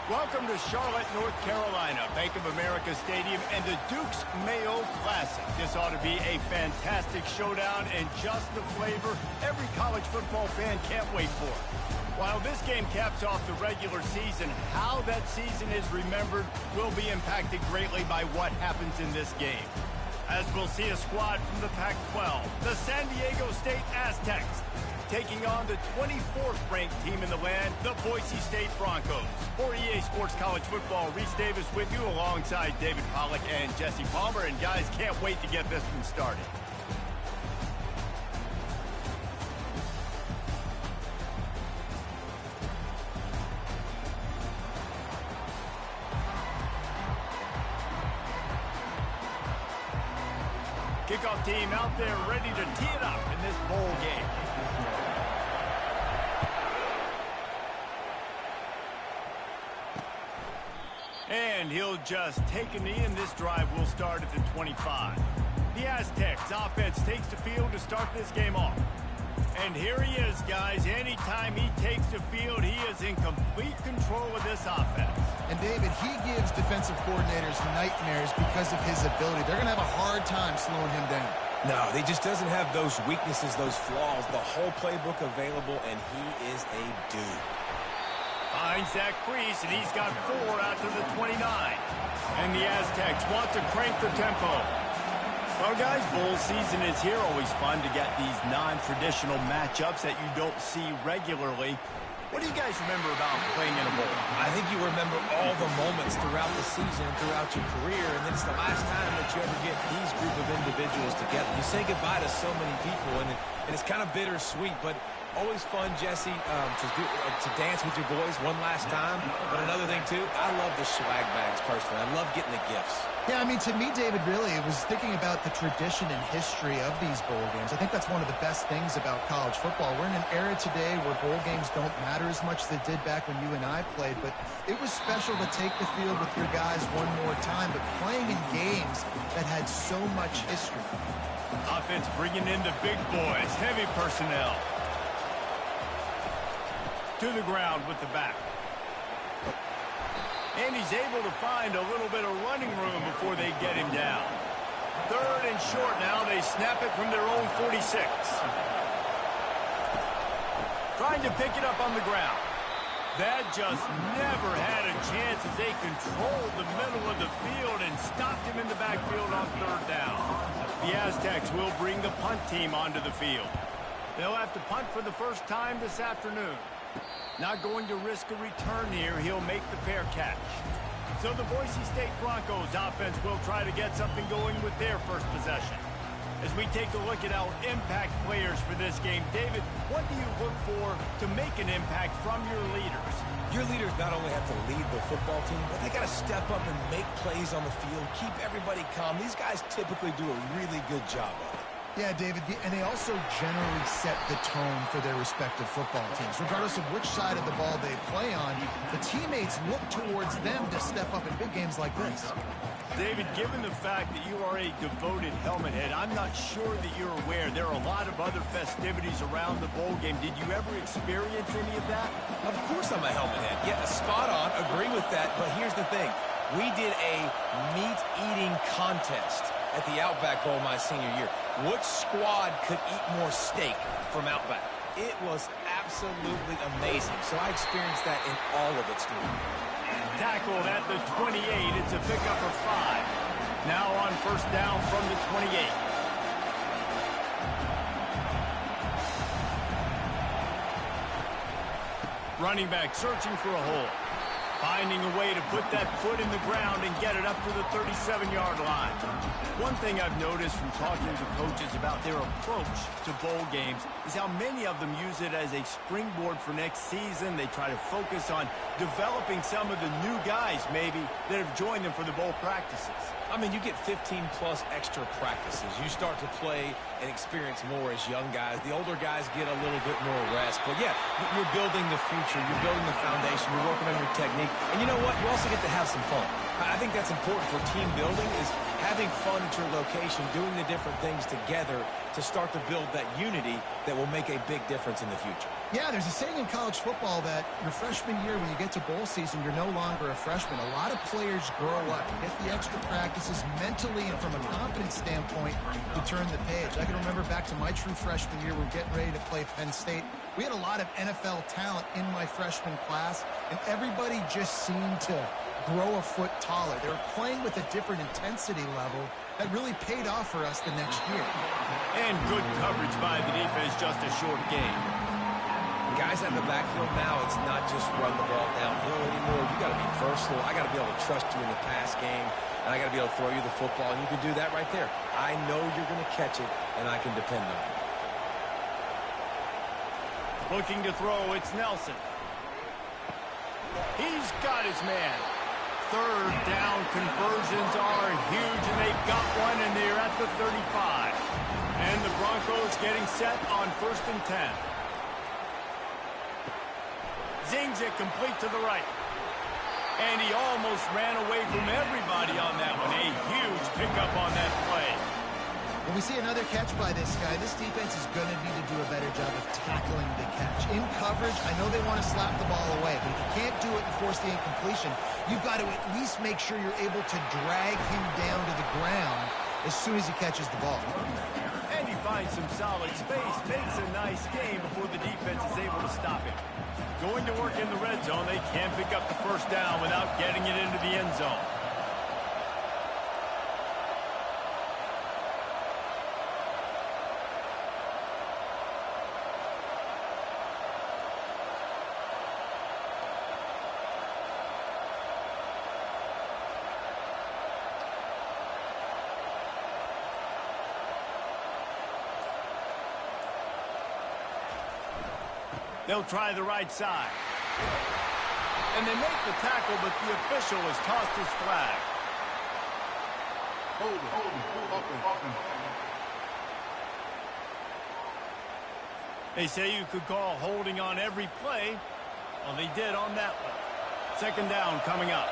Welcome to Charlotte, North Carolina, Bank of America Stadium, and the Duke's Mayo Classic. This ought to be a fantastic showdown and just the flavor every college football fan can't wait for. While this game caps off the regular season, how that season is remembered will be impacted greatly by what happens in this game. As we'll see a squad from the Pac-12, the San Diego State Aztecs, taking on the 24th ranked team in the land, the Boise State Broncos. For EA Sports College Football, Reese Davis with you alongside David Pollack and Jesse Palmer. And guys, can't wait to get this one started. Kickoff team out there ready to tee it up in this bowl game. And he'll just take a knee, and this drive will start at the 25. The Aztecs offense takes the field to start this game off. And here he is, guys. Anytime he takes the field, he is in complete control of this offense. And David, he gives defensive coordinators nightmares because of his ability. They're going to have a hard time slowing him down. No, he just doesn't have those weaknesses, those flaws, the whole playbook available, and he is a dude. Finds that crease, and he's got 4 out to the 29. And the Aztecs want to crank the tempo. Well, guys, bowl season is here. Always fun to get these non-traditional matchups that you don't see regularly. What do you guys remember about playing in a bowl? I think you remember all the moments throughout the season, throughout your career, and then it's the last time that you ever get these group of individuals together. You say goodbye to so many people, and it's kind of bittersweet, but always fun, Jesse, to dance with your boys one last time. But another thing, too, I love the swag bags, personally. I love getting the gifts. Yeah, I mean, to me, David, really, it was thinking about the tradition and history of these bowl games. I think that's one of the best things about college football. We're in an era today where bowl games don't matter as much as they did back when you and I played, but it was special to take the field with your guys one more time, but playing in games that had so much history. Offense bringing in the big boys, heavy personnel. To the ground with the back. And he's able to find a little bit of running room before they get him down. 3rd and short now. They snap it from their own 46. Trying to pick it up on the ground. That just never had a chance as they controlled the middle of the field and stopped him in the backfield on 3rd down. The Aztecs will bring the punt team onto the field. They'll have to punt for the first time this afternoon. Not going to risk a return here. He'll make the fair catch. So the Boise State Broncos offense will try to get something going with their first possession. As we take a look at our impact players for this game, David, what do you look for to make an impact from your leaders? Your leaders not only have to lead the football team, but they got to step up and make plays on the field, keep everybody calm. These guys typically do a really good job of it. Yeah, David, and they also generally set the tone for their respective football teams. Regardless of which side of the ball they play on, the teammates look towards them to step up in big games like this. David, given the fact that you are a devoted helmet head, I'm not sure that you're aware there are a lot of other festivities around the bowl game. Did you ever experience any of that? Of course I'm a helmet head. Yeah, spot on. Agree with that. But here's the thing. We did a meat-eating contest at the Outback Bowl my senior year. Which squad could eat more steak from Outback? It was absolutely amazing. So I experienced that in all of its glory. Tackled at the 28. It's a pickup of 5. Now on 1st down from the 28. Running back searching for a hole. Finding a way to put that foot in the ground and get it up to the 37-yard line. One thing I've noticed from talking to coaches about their approach to bowl games is how many of them use it as a springboard for next season. They try to focus on developing some of the new guys, maybe, that have joined them for the bowl practices. I mean, you get 15-plus extra practices. You start to play and experience more as young guys. The older guys get a little bit more rest. But, yeah, you're building the future. You're building the foundation. You're working on your technique. And you know what? You also get to have some fun. I think that's important for team building, is having fun at your location, doing the different things together to start to build that unity that will make a big difference in the future. Yeah, there's a saying in college football that your freshman year, when you get to bowl season, you're no longer a freshman. A lot of players grow up, get the extra practices mentally and from a confidence standpoint to turn the page. I can remember back to my true freshman year, we were getting ready to play Penn State. We had a lot of NFL talent in my freshman class, and everybody just seemed to grow a foot taller. They were playing with a different intensity level that really paid off for us the next year. And good coverage by the defense, just a short game. Guys out in the backfield now, it's not just run the ball downhill anymore. You got to be versatile. I got to be able to trust you in the pass game, and I got to be able to throw you the football, and you can do that right there. I know you're going to catch it, and I can depend on it. Looking to throw, it's Nelson. He's got his man. Third down conversions are huge, and they've got one, and they're at the 35. And the Broncos getting set on 1st and 10. Zings it complete to the right. And he almost ran away from everybody on that one. A huge pickup on that play. When we see another catch by this guy, this defense is going to need to do a better job of tackling the catch. In coverage, I know they want to slap the ball away, but if you can't do it and force the incompletion, you've got to at least make sure you're able to drag him down to the ground as soon as he catches the ball. And he finds some solid space, makes a nice game before the defense is able to stop him. Going to work in the red zone, they can't pick up the first down without getting it into the end zone. They'll try the right side. And they make the tackle, but the official has tossed his flag. They say you could call holding on every play. Well, they did on that one. 2nd down coming up.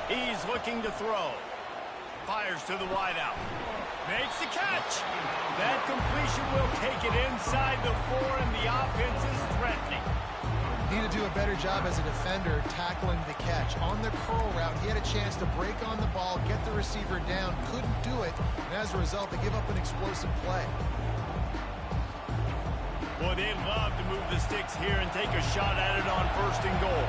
He's looking to throw. Fires to the wideout. Makes the catch. That completion will take it inside the 4, and the offense is threatening. Need to do a better job as a defender tackling the catch. On the curl route, he had a chance to break on the ball, get the receiver down, couldn't do it, and as a result, they give up an explosive play. Boy, they'd love to move the sticks here and take a shot at it on 1st and goal.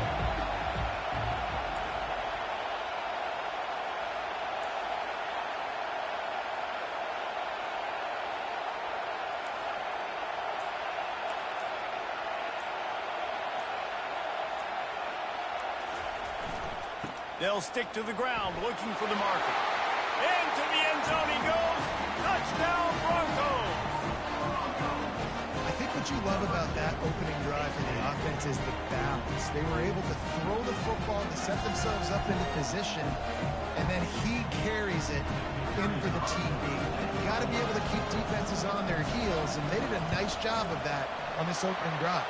They'll stick to the ground, looking for the marker. Into the end zone he goes. Touchdown, Broncos! I think what you love about that opening drive for the offense is the balance. They were able to throw the football to set themselves up into position, and then he carries it in for the TD. You got to be able to keep defenses on their heels, and they did a nice job of that on this opening drive.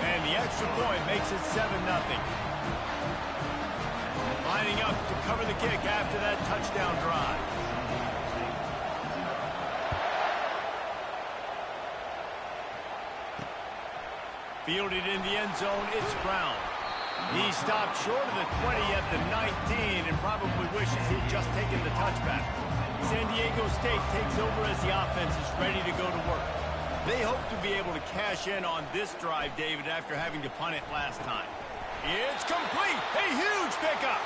And the extra point makes it 7-0. Lining up to cover the kick after that touchdown drive. Fielded in the end zone, it's Brown. He stopped short of the 20 at the 19 and probably wishes he'd just taken the touchback. San Diego State takes over as the offense is ready to go to work. They hope to be able to cash in on this drive, David, after having to punt it last time. It's complete. A huge pickup.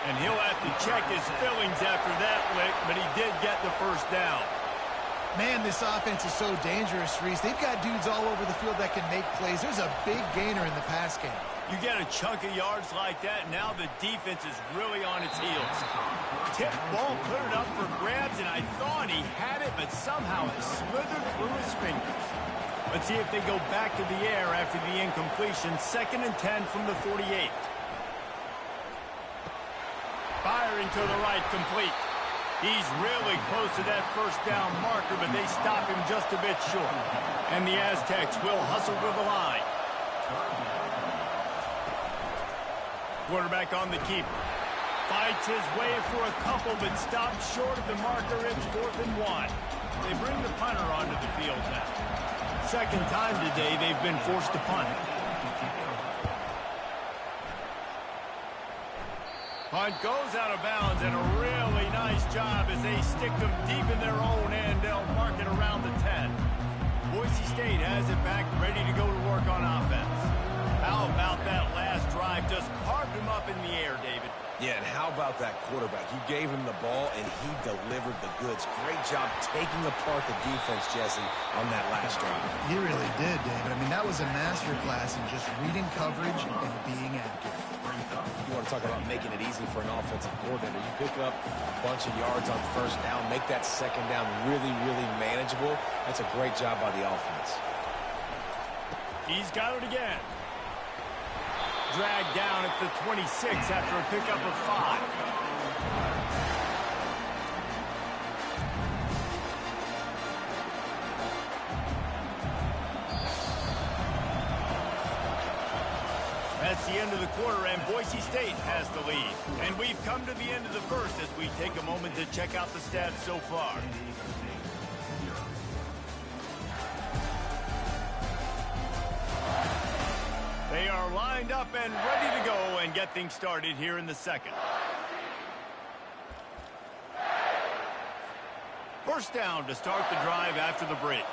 And he'll have to check his fillings after that lick, but he did get the first down. Man, this offense is so dangerous, Reese. They've got dudes all over the field that can make plays. There's a big gainer in the pass game. You get a chunk of yards like that, now the defense is really on its heels. Tip ball cleared up for grabs, and I thought he had it, but somehow it slithered through his fingers. Let's see if they go back to the air after the incompletion. 2nd and 10 from the 48. Firing to the right, complete. He's really close to that first down marker, but they stop him just a bit short. And the Aztecs will hustle to the line. Quarterback on the keeper. Fights his way for a couple, but stops short of the marker. It's 4th and 1. They bring the punter onto the field now. Second time today they've been forced to punt. Punt goes out of bounds, and a really nice job as they stick them deep in their own end. They'll mark it around the 10. Boise State has it back, ready to go to work on offense. How about that last drive? Just carved him up in the air, David. Yeah, and how about that quarterback? You gave him the ball, and he delivered the goods. Great job taking apart the defense, Jesse, on that last drive. He really did, David. I mean, that was a masterclass in just reading coverage and being accurate. You want to talk about making it easy for an offensive coordinator. You pick up a bunch of yards on first down, make that second down really, really manageable. That's a great job by the offense. He's got it again. Dragged down at the 26 after a pickup of 5. That's the end of the quarter, and Boise State has the lead. And we've come to the end of the first as we take a moment to check out the stats so far. They are lined up and ready to go and get things started here in the second. First down to start the drive after the break.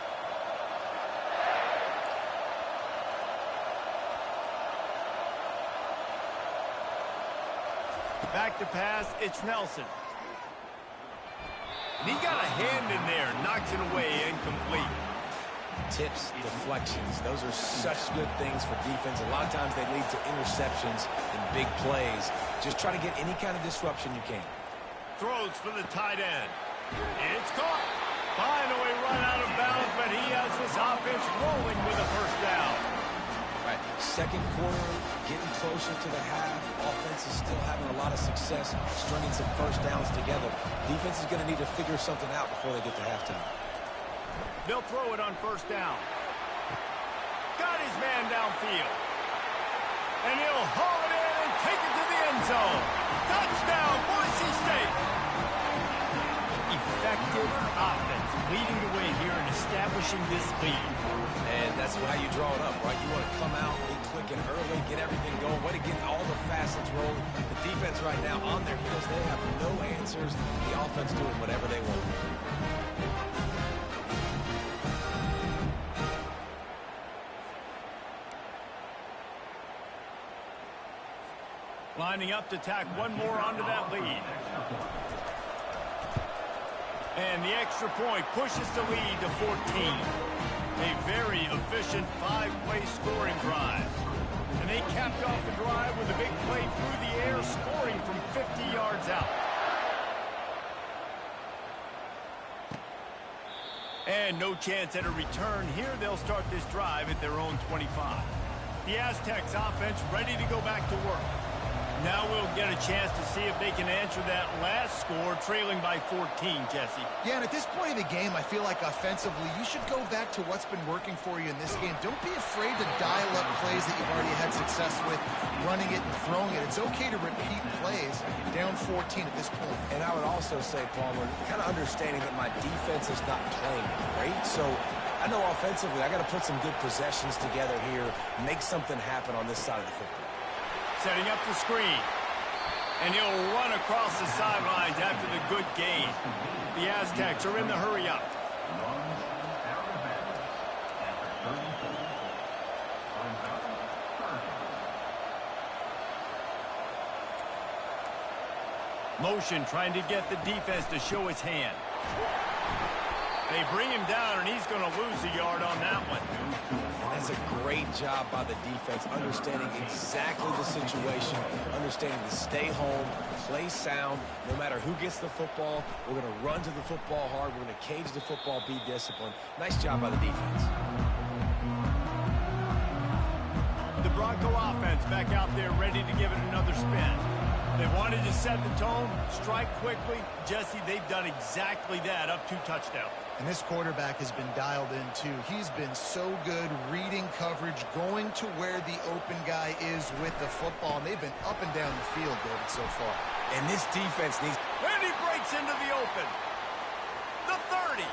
Back to pass, it's Nelson. And he got a hand in there, knocks it away, incomplete. Tips, deflections, those are such good things for defense. A lot of times they lead to interceptions and big plays. Just try to get any kind of disruption you can. Throws for the tight end. It's caught. Finally run out of bounds, but he has this offense rolling with a first down. Right, second quarter, getting closer to the half. Offense is still having a lot of success stringing some first downs together. Defense is going to need to figure something out before they get to halftime. They'll throw it on first down. Got his man downfield. And he'll haul it in and take it to the end zone. Touchdown, Boise State. Effective offense leading the way here and establishing this lead. And that's how you draw it up, right? You want to come out, be clicking early, get everything going, way to get all the facets rolling. The defense right now on their heels, they have no answers. The offense doing whatever they want. Lining up to tack one more onto that lead. And the extra point pushes the lead to 14. A very efficient 5-play scoring drive. And they capped off the drive with a big play through the air, scoring from 50 yards out. And no chance at a return here. They'll start this drive at their own 25. The Aztecs offense ready to go back to work. Now we'll get a chance to see if they can answer that last score, trailing by 14, Jesse. Yeah, and at this point of the game, I feel like offensively, you should go back to what's been working for you in this game. Don't be afraid to dial up plays that you've already had success with, running it and throwing it. It's okay to repeat plays down 14 at this point. And I would also say, Palmer, kind of understanding that my defense is not playing great, so I know offensively I got to put some good possessions together here, make something happen on this side of the football. Setting up the screen. And he'll run across the sidelines after the good gain. The Aztecs are in the hurry-up. Motion trying to get the defense to show his hand. They bring him down, and he's going to lose a yard on that one. And that's a great job by the defense, understanding exactly the situation, understanding to stay home, play sound. No matter who gets the football, we're going to run to the football hard. We're going to cage the football, be disciplined. Nice job by the defense. The Bronco offense back out there ready to give it another spin. They wanted to set the tone, strike quickly. Jesse, they've done exactly that, up 2 touchdowns. And this quarterback has been dialed in, too. He's been so good reading coverage, going to where the open guy is with the football. And they've been up and down the field, David, so far. And this defense needs... And he breaks into the open. The 30.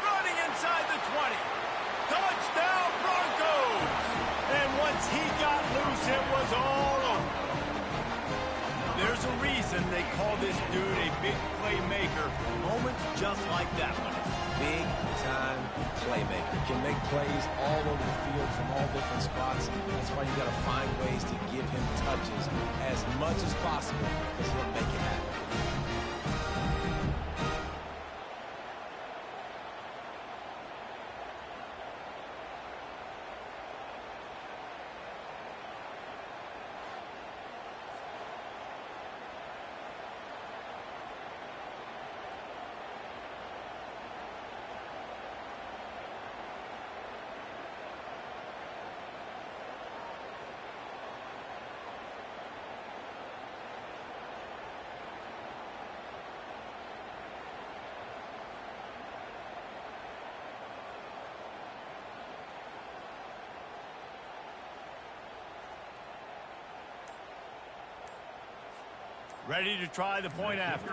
Running inside the 20. Touchdown, Broncos! And once he got loose, it was all over. There's a reason they call this dude a big playmaker. Moments just like that one. Big-time playmaker. Can make plays all over the field from all different spots. That's why you got to find ways to give him touches as much as possible because he'll make it happen. Ready to try the point after.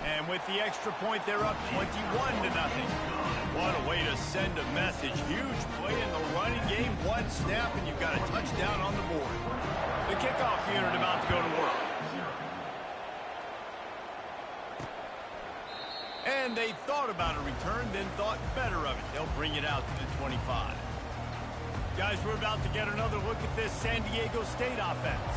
And with the extra point, they're up 21-0. What a way to send a message. Huge play in the running game. One snap, and you've got a touchdown on the board. The kickoff unit about to go to work. And they thought about a return, then thought better of it. They'll bring it out to the 25. Guys, we're about to get another look at this San Diego State offense.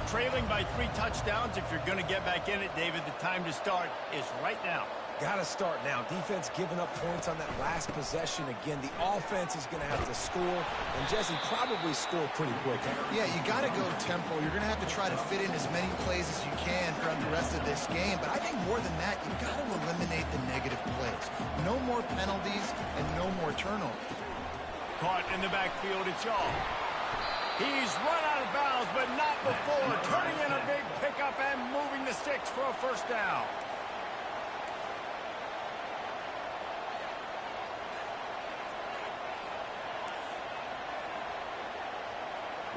Trailing by 3 touchdowns. If you're going to get back in it, David, the time to start is right now. Got to start now. Defense giving up points on that last possession. Again, the offense is going to have to score, and Jesse probably score pretty quick. Yeah, you got to go tempo. You're going to have to try to fit in as many plays as you can throughout the rest of this game. But I think more than that, you've got to eliminate the negative plays. No more penalties and no more turnovers. Caught in the backfield, it's Y'all. He's run out of bounds, but not before. Turning in a big pickup and moving the sticks for a first down.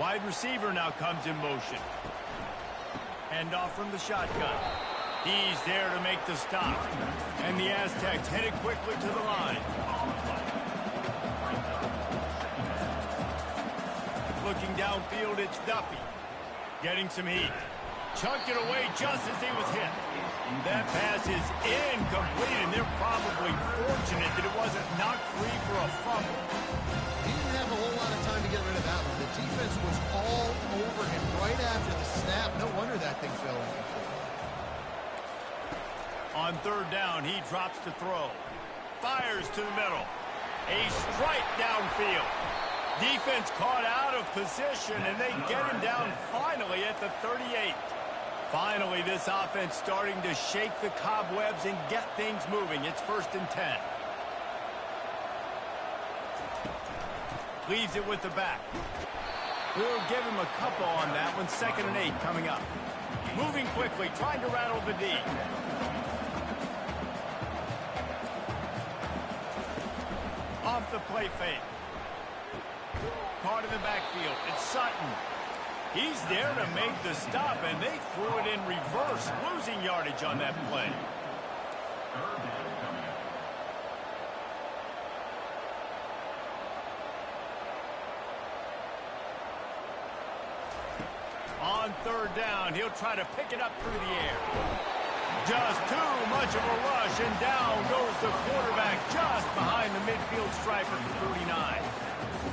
Wide receiver now comes in motion. Hand off from the shotgun. He's there to make the stop. And the Aztecs headed quickly to the line. Looking downfield, it's Duffy. Getting some heat. Chunked it away just as he was hit. That pass is incomplete, and they're probably fortunate that it wasn't knocked free for a fumble. He didn't have a whole lot of time to get rid of that one. The defense was all over him right after the snap. No wonder that thing fell incomplete. On 3rd down, he drops to throw. Fires to the middle. A strike downfield. Defense caught out of position, and they get him down finally at the 38. Finally, this offense starting to shake the cobwebs and get things moving. It's 1st and 10. Leaves it with the back. We'll give him a couple on that one. 2nd and 8 coming up. Moving quickly, trying to rattle the D. Off the play fake. Caught in the backfield. It's Sutton. He's there to make the stop, and they threw it in reverse, losing yardage on that play. On 3rd down, he'll try to pick it up through the air. Just too much of a rush, and down goes the quarterback just behind the midfield striper for 39.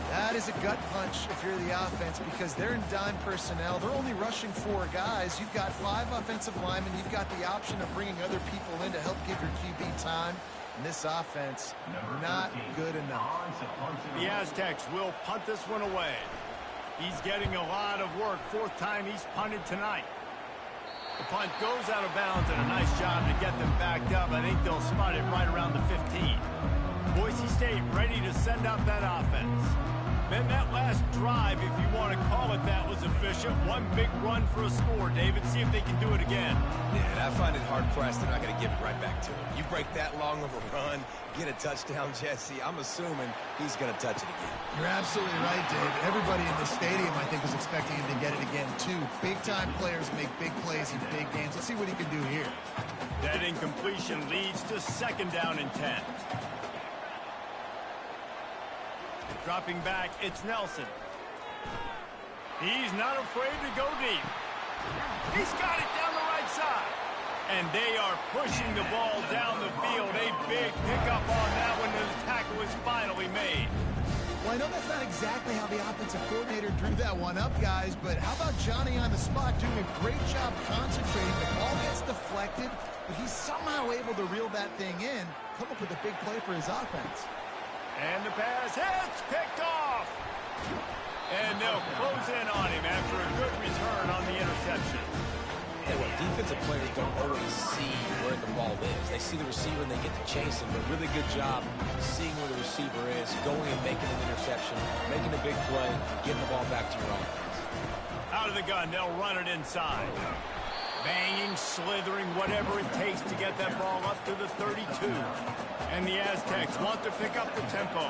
That is a gut punch if you're the offense because they're in dime personnel. They're only rushing 4 guys. You've got 5 offensive linemen. You've got the option of bringing other people in to help give your QB time. And this offense, not good enough. The Aztecs will punt this one away. He's getting a lot of work. 4th time he's punted tonight. The punt goes out of bounds, and a nice job to get them backed up. I think they'll spot it right around the 15. Boise State ready to send up that offense. Man, that last drive, if you want to call it that, was efficient. One big run for a score, David. See if they can do it again. Yeah, and I find it hard-pressed they're not going to give it right back to him. You break that long of a run, get a touchdown, Jesse, I'm assuming he's going to touch it again. You're absolutely right, David. Everybody in the stadium, I think, is expecting him to get it again, too. Big-time players make big plays in big games. Let's see what he can do here. That incompletion leads to 2nd down and 10. Dropping back, it's Nelson. He's not afraid to go deep. He's got it down the right side. And they are pushing the ball down the field. A big pickup on that one, and the tackle is finally made. Well, I know that's not exactly how the offensive coordinator drew that one up, guys, but how about Johnny on the spot doing a great job concentrating? The ball gets deflected, but he's somehow able to reel that thing in, come up with a big play for his offense. And the pass hits, picked off. And they'll close in on him after a good return on the interception. Hey, well, defensive players don't always see where the ball is. They see the receiver and they get to chase him, but really good job seeing where the receiver is, going and making an interception, making a big play, getting the ball back to your offense. Out of the gun, they'll run it inside. Banging, slithering, whatever it takes to get that ball up to the 32. And the Aztecs want to pick up the tempo.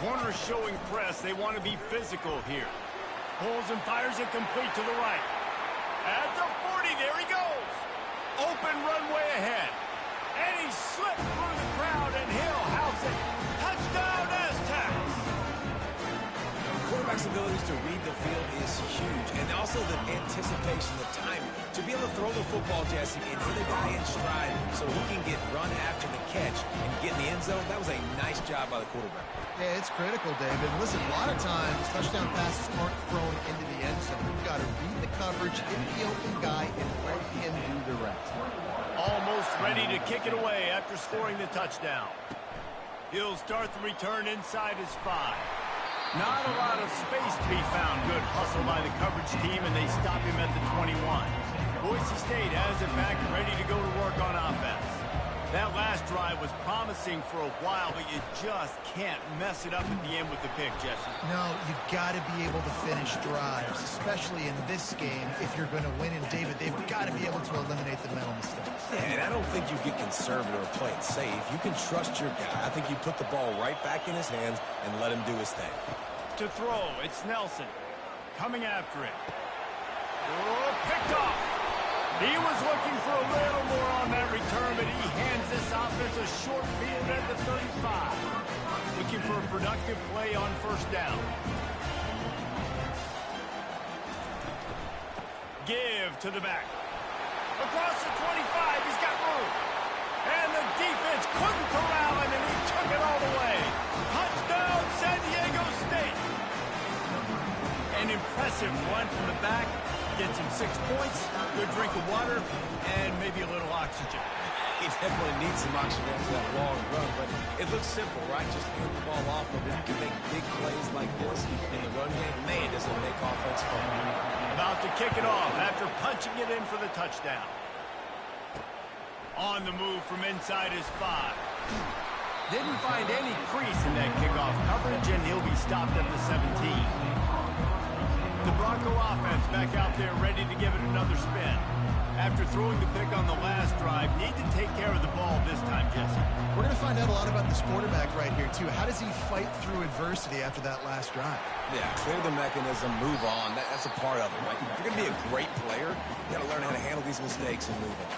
Corners showing press. They want to be physical here. Pulls and fires it complete to the right. At the 40, there he goes. Open runway ahead. And he slipped through the crowd, and he'll house it. Touchdown, Aztecs! Quarterback's abilities to read the field is huge, and also the anticipation, the timing. To be able to throw the football, Jesse, and hit a guy in stride so he can get run after the catch and get in the end zone, that was a nice job by the quarterback. Yeah, it's critical, David. Listen, a lot of times, touchdown passes aren't thrown into the end zone. You've got to read the coverage, hit the open guy, and let him do the rest. Almost ready to kick it away after scoring the touchdown. He'll start the return inside his 5. Not a lot of space to be found. Good hustle by the coverage team, and they stop him at the 21. Boise State has it back, ready to go to work on offense. That last drive was promising for a while, but you just can't mess it up at the end with the pick, Jesse. No, you got to be able to finish drives, especially in this game if you're going to win. And, David, they've got to be able to eliminate the mental mistakes. Yeah, and I don't think you get conservative or play it safe. You can trust your guy. I think you put the ball right back in his hands and let him do his thing. To throw, it's Nelson. Coming after it. Oh, picked off. He was looking for a little more on that return, but he hands this offense a short field at the 35. Looking for a productive play on 1st down. Give to the back. Across the 25, he's got room. And the defense couldn't corral him, and he took it all the way. Touchdown, San Diego State. An impressive run from the back. Gets him 6 points, good drink of water, and maybe a little oxygen. He definitely needs some oxygen after that long run, but it looks simple, right? Just hand the ball off, but when you can make big plays like this in the run game, man, does it make offense fun. About to kick it off after punching it in for the touchdown. On the move from inside his 5. Didn't find any crease in that kickoff coverage, and he'll be stopped at the 17. The Bronco offense back out there ready to give it another spin. After throwing the pick on the last drive, need to take care of the ball this time, Jesse. We're going to find out a lot about this quarterback right here, too. How does he fight through adversity after that last drive? Yeah, clear the mechanism, move on. That's a part of it, right? If you're going to be a great player, you got to learn how to handle these mistakes and move on.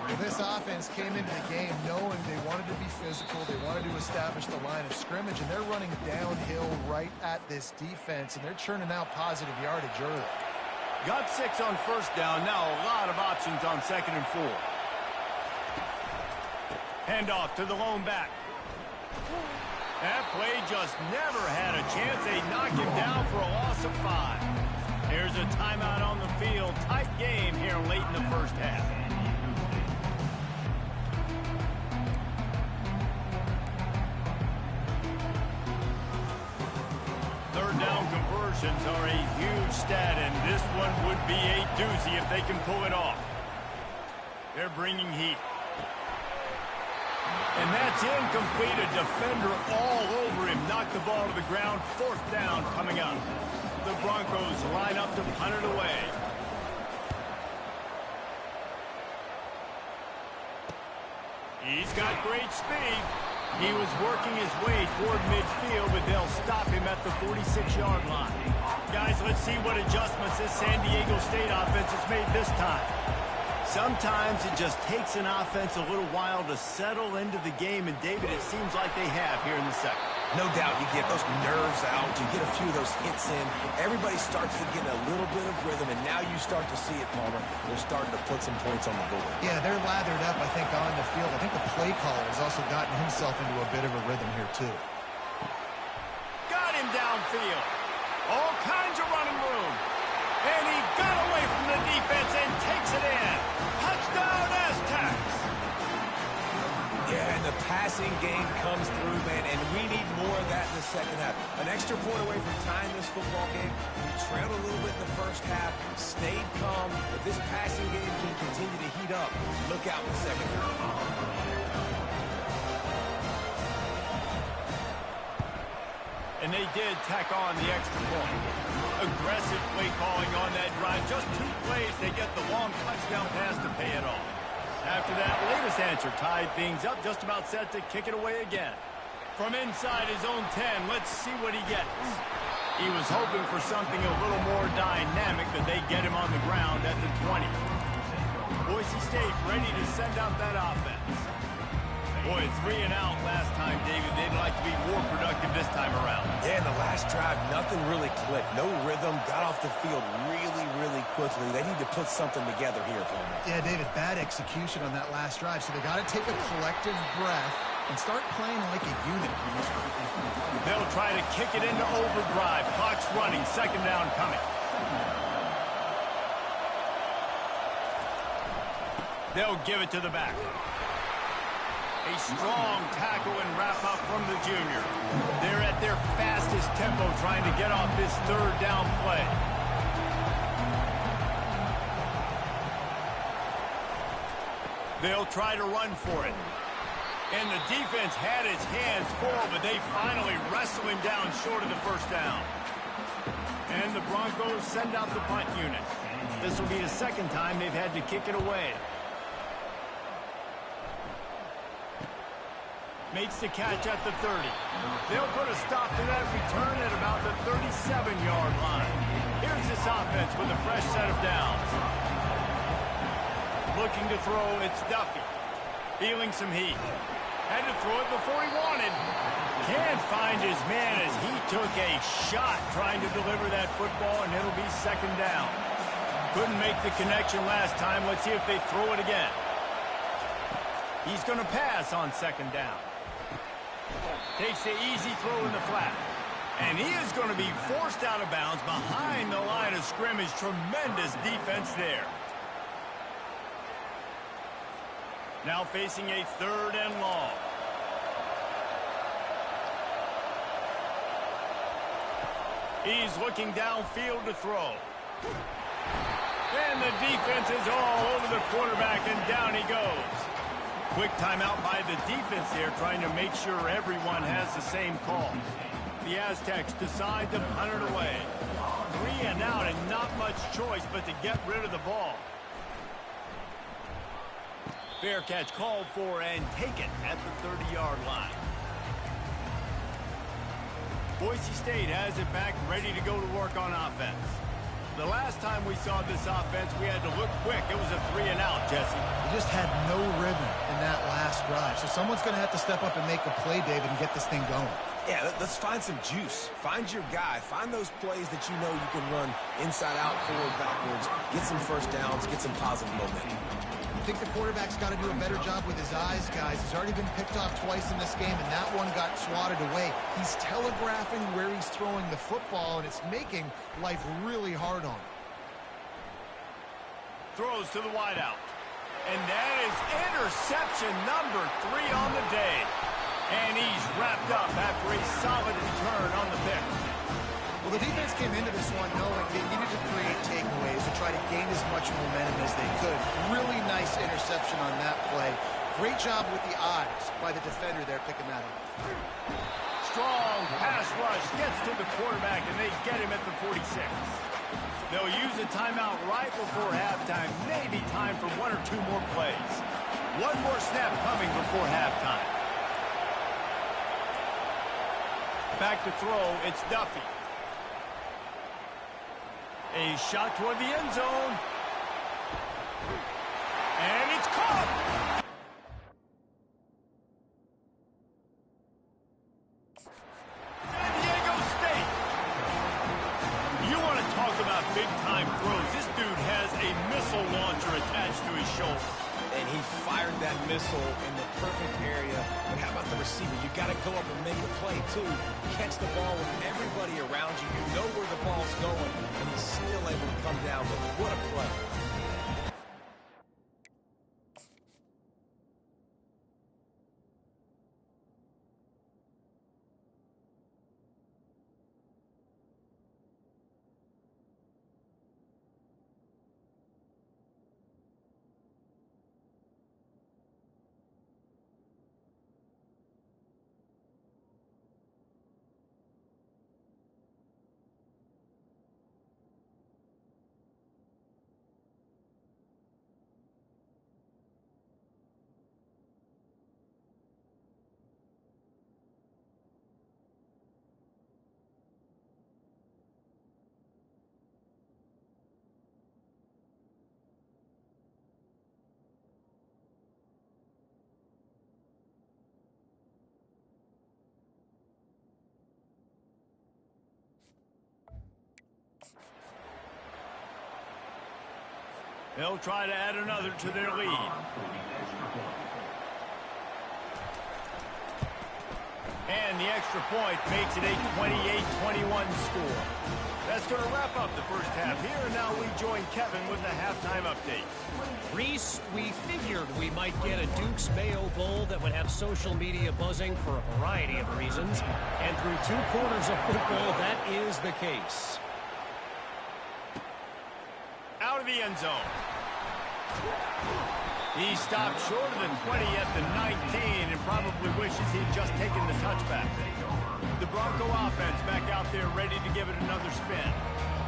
Well, this offense came into the game knowing they wanted to be physical, they wanted to establish the line of scrimmage, and they're running downhill right at this defense, and they're churning out positive yardage early. Got 6 on 1st down, now a lot of options on 2nd and 4. Handoff to the lone back. That play just never had a chance. They knock him down for a loss of 5. Here's a timeout on the field. Tight game here late in the 1st half. Are a huge stat, and this one would be a doozy if they can pull it off. They're bringing heat. And that's incomplete. A defender all over him. Knocked the ball to the ground. 4th down coming up. The Broncos line up to punt it away. He's got great speed. He was working his way toward midfield, but they'll stop him at the 46-yard line. Guys, let's see what adjustments this San Diego State offense has made this time. Sometimes it just takes an offense a little while to settle into the game, and David, it seems like they have here in the second. No doubt you get those nerves out, you get a few of those hits in. Everybody starts to get a little bit of rhythm, and now you start to see it, Palmer. They're starting to put some points on the board. Yeah, they're lathered up, I think, on the field. I think the play caller has also gotten himself into a bit of a rhythm here, too. Got him downfield. All kinds of running room. And he got away from the defense and takes it in. Touchdown, Aztecs. Yeah, and the passing game comes through, man, and we need more of that in the second half. An extra point away from tying this football game. We trailed a little bit in the first half, stayed calm, but this passing game can continue to heat up. Look out in the second half. And they did tack on the extra point. Aggressive play calling on that drive. Just 2 plays, they get the long touchdown pass to pay it off. After that latest answer tied things up, just about set to kick it away again. From inside his own 10, let's see what he gets. He was hoping for something a little more dynamic, but they get him on the ground at the 20. Boise State ready to send out that offense. Boy, 3 and out last time, David. They'd like to be more productive this time around. Yeah, in the last drive, nothing really clicked. No rhythm, got off the field really, really quickly. They need to put something together here, Palmer. Yeah, David, bad execution on that last drive, so they got to take a collective breath and start playing like a unit. They'll try to kick it into overdrive. Clock's running, 2nd down coming. They'll give it to the back. A strong tackle and wrap-up from the junior. They're at their fastest tempo trying to get off this 3rd down play. They'll try to run for it. And the defense had its hands full, but they finally wrestle him down short of the 1st down. And the Broncos send out the punt unit. This will be the 2nd time they've had to kick it away. Makes the catch at the 30. They'll put a stop to that return at about the 37-yard line. Here's this offense with a fresh set of downs. Looking to throw, it's Duffy. Feeling some heat. Had to throw it before he wanted. Can't find his man as he took a shot trying to deliver that football, and it'll be 2nd down. Couldn't make the connection last time. Let's see if they throw it again. He's going to pass on 2nd down. Takes the easy throw in the flat. And he is going to be forced out of bounds behind the line of scrimmage. Tremendous defense there. Now facing a 3rd and long. He's looking downfield to throw. And the defense is all over the quarterback, and down he goes. Quick timeout by the defense there, trying to make sure everyone has the same call. The Aztecs decide to punt it away. 3 and out, and not much choice but to get rid of the ball. Fair catch called for and taken at the 30-yard line. Boise State has it back, ready to go to work on offense. The last time we saw this offense, we had to look quick. It was a 3 and out, Jesse. They just had no rhythm in that last drive. So someone's going to have to step up and make a play, David, and get this thing going. Yeah, let's find some juice. Find your guy. Find those plays that you know you can run inside out, forward, backwards. Get some 1st downs. Get some positive momentum. I think the quarterback's got to do a better job with his eyes, guys. He's already been picked off twice in this game, and that one got swatted away. He's telegraphing where he's throwing the football, and it's making life really hard on him. Throws to the wideout. And that is interception number 3 on the day. And he's wrapped up after a solid return on the pick. Well, the defense came into this one knowing they needed to create takeaways to try to gain as much momentum as they could. Really nice interception on that play. Great job with the eyes by the defender there picking that up. Strong pass rush gets to the quarterback, and they get him at the 46. They'll use a timeout right before halftime. Maybe time for one or two more plays. One more snap coming before halftime. Back to throw, it's Duffy. A shot toward the end zone. And it's caught. San Diego State. You want to talk about big-time throws. This dude has a missile launcher attached to his shoulder. And he fired that missile in the perfect area. But how about the receiver? You got to go up and make a play, too. Catch the ball with everybody around you. You know where the ball's going, and he's still able to come down with it. What a play. They'll try to add another to their lead. And the extra point makes it a 28-21 score. That's going to wrap up the first half here, and now we join Kevin with the halftime update. Reese, we figured we might get a Duke's Mayo Bowl that would have social media buzzing for a variety of reasons. And through 2 quarters of football, that is the case. Out of the end zone. He stopped short of the 20 at the 19 and probably wishes he'd just taken the touchback. The Bronco offense back out there ready to give it another spin.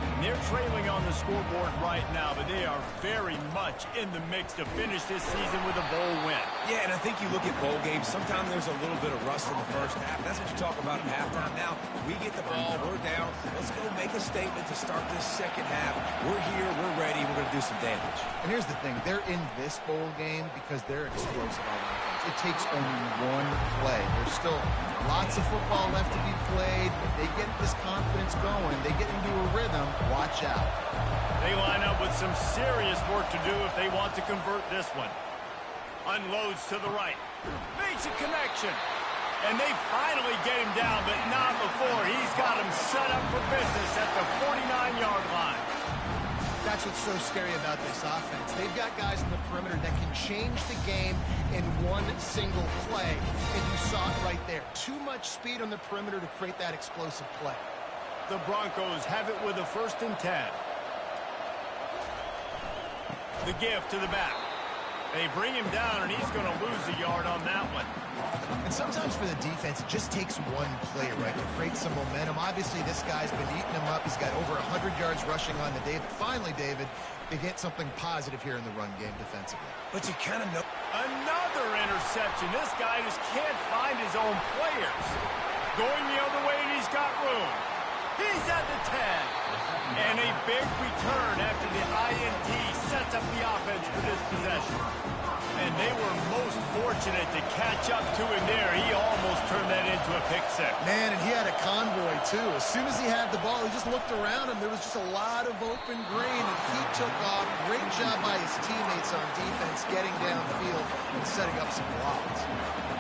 And they're trailing on the scoreboard right now, but they are very much in the mix to finish this season with a bowl win. Yeah, and I think you look at bowl games, sometimes there's a little bit of rust in the first half. That's what you talk about at halftime. Now, we get the ball, we're down. Let's go make a statement to start this second half. We're here, we're ready, we're going to do some damage. And here's the thing, they're in this bowl game because they're explosive on offense. It takes only one play. There's still lots of football left to be played. If they get this confidence going, they get into a rhythm, watch out. They line up with some serious work to do if they want to convert this one. Unloads to the right. Makes a connection. And they finally get him down, but not before. He's got him set up for business at the 49-yard line. That's what's so scary about this offense. They've got guys in the perimeter that can change the game in one single play. And you saw it right there. Too much speed on the perimeter to create that explosive play. The Broncos have it with a 1st and 10. The give to the back. They bring him down, and he's going to lose a yard on that one. And sometimes for the defense, it just takes one play, right, to create some momentum. Obviously, this guy's been eating him up. He's got over 100 yards rushing on the day. But finally, David, they get something positive here in the run game defensively. But you kind of know. Another interception. This guy just can't find his own players. Going the other way, and he's got room. He's at the 10. And a big return after the INT sets up the offense for this possession. And they were most fortunate to catch up to him there. He almost turned that into a pick six. Man, and he had a convoy, too. As soon as he had the ball, he just looked around him. There was just a lot of open green, and he took off. Great job by his teammates on defense, getting downfield and setting up some blocks.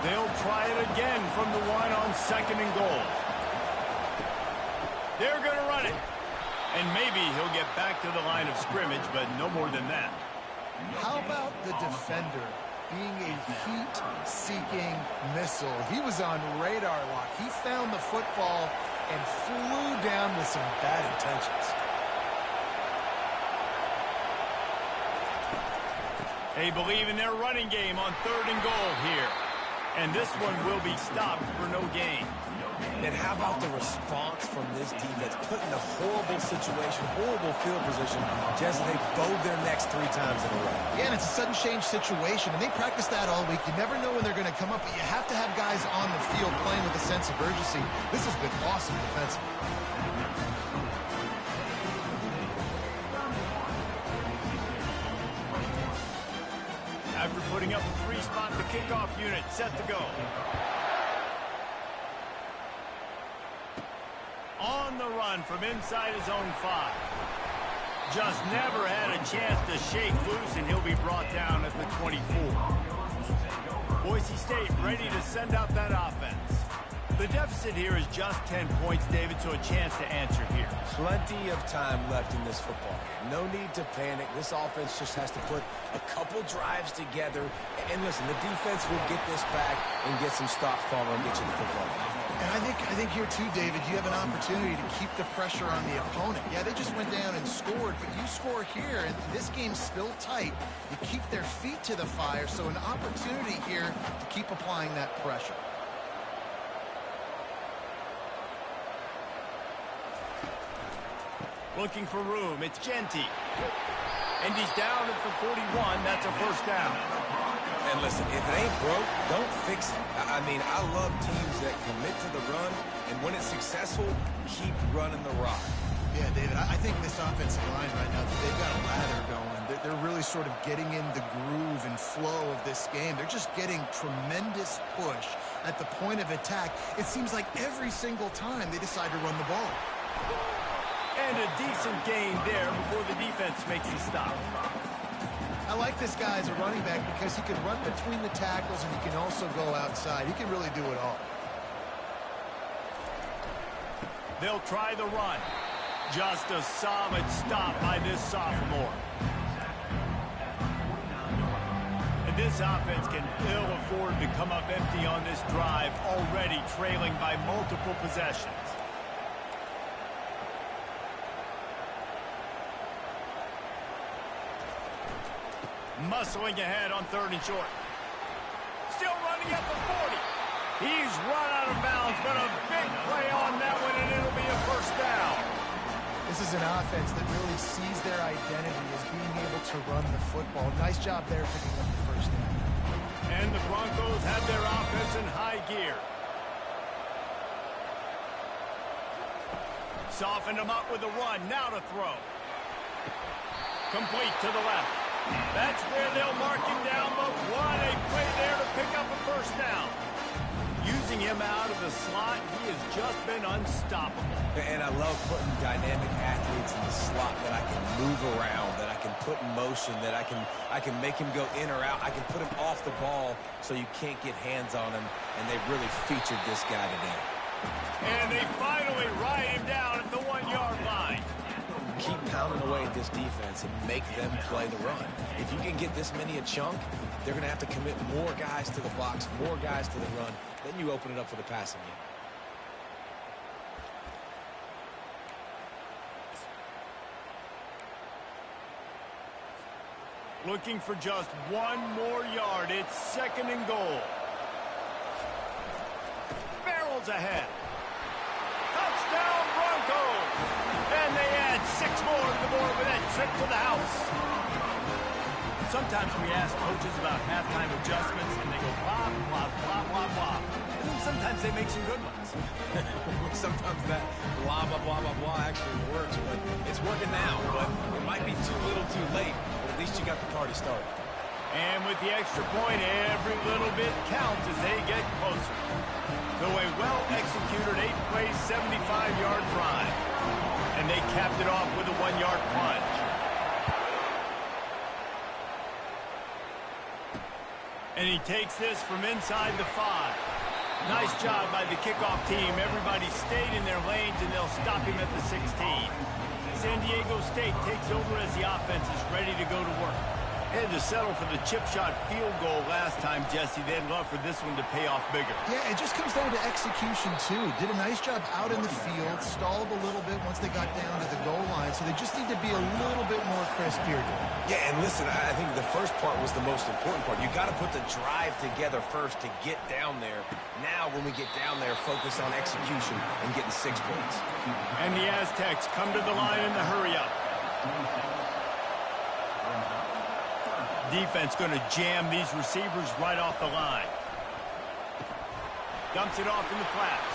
They'll try it again from the 1 on 2nd and goal. They're going to run it. And maybe he'll get back to the line of scrimmage, but no more than that. How about the defender being a heat-seeking missile? He was on radar lock. He found the football and flew down with some bad intentions. They believe in their running game on 3rd and goal here. And this one will be stopped for no gain. And how about the response from this defense? Put in a horrible situation, horrible field position, just as they bowed their necks 3 times in a row. Yeah, and it's a sudden change situation, and they practice that all week. You never know when they're going to come up, but you have to have guys on the field playing with a sense of urgency. This has been awesome defensively. After putting up a 3-spot, the kickoff unit set to go. On the run from inside his own 5. Just never had a chance to shake loose, and he'll be brought down at the 24. Boise State ready to send out that offense. The deficit here is just 10 points, David, so a chance to answer here. Plenty of time left in this football game. No need to panic. This offense just has to put a couple drives together. And listen, the defense will get this back and get some stops following and get you the football game. And I think here too, David, you have an opportunity to keep the pressure on the opponent. Yeah, they just went down and scored, but you score here, and this game's still tight. You keep their feet to the fire, so an opportunity here to keep applying that pressure. Looking for room, it's Genty. And he's down at the 41, that's a first down. And listen, if it ain't broke, don't fix it. I mean, I love teams that commit to the run, and when it's successful, keep running the rock. Yeah, David, I think this offensive line right now, they've got a lather going. They're really sort of getting in the groove and flow of this game. They're just getting tremendous push at the point of attack. It seems like every single time they decide to run the ball. And a decent gain there before the defense makes a stop. I like this guy as a running back because he can run between the tackles and he can also go outside. He can really do it all. They'll try the run. Just a solid stop by this sophomore. And this offense can ill afford to come up empty on this drive, already trailing by multiple possessions. Muscling ahead on 3rd and short. Still running at the 40. He's run out of bounds, but a big play on that one, and it'll be a first down. This is an offense that really sees their identity as being able to run the football. Nice job there picking up the first down. And the Broncos have their offense in high gear. Softened them up with a run. Now to throw. Complete to the left. That's where they'll mark him down, but what a play there to pick up a first down. Using him out of the slot, he has just been unstoppable. And I love putting dynamic athletes in the slot that I can move around, that I can put in motion, that I can make him go in or out. I can put him off the ball so you can't get hands on him, and they've really featured this guy today. And they finally ride him down at the 1-yard line. Keep pounding away at this defense and make them play the run. If you can get this many a chunk, they're going to have to commit more guys to the box, more guys to the run. Then you open it up for the passing game. Looking for just one more yard. It's 2nd and goal. Barrels ahead. Touchdown Broncos! And they add 6 more to the board with that trip to the house. Sometimes we ask coaches about halftime adjustments, and they go blah, blah, blah, blah, blah. And then sometimes they make some good ones. Sometimes that blah, blah, blah, blah, blah actually works, but it's working now. But it might be too little too late, but at least you got the party started. And with the extra point, every little bit counts as they get closer. So a well-executed 8-play, 75-yard drive. And they capped it off with a 1-yard plunge. And he takes this from inside the 5. Nice job by the kickoff team. Everybody stayed in their lanes, and they'll stop him at the 16. San Diego State takes over as the offense is ready to go to work. Had to settle for the chip shot field goal last time, Jesse. They'd love for this one to pay off bigger. Yeah, it just comes down to execution, too. Did a nice job out in the field, stalled a little bit once they got down to the goal line, so they just need to be a little bit more crisp here. Yeah, and listen, I think the first part was the most important part. You got to put the drive together first to get down there. Now, when we get down there, focus on execution and getting 6 points. And the Aztecs come to the line in the hurry-up. Defense going to jam these receivers right off the line. Dumps it off in the flats.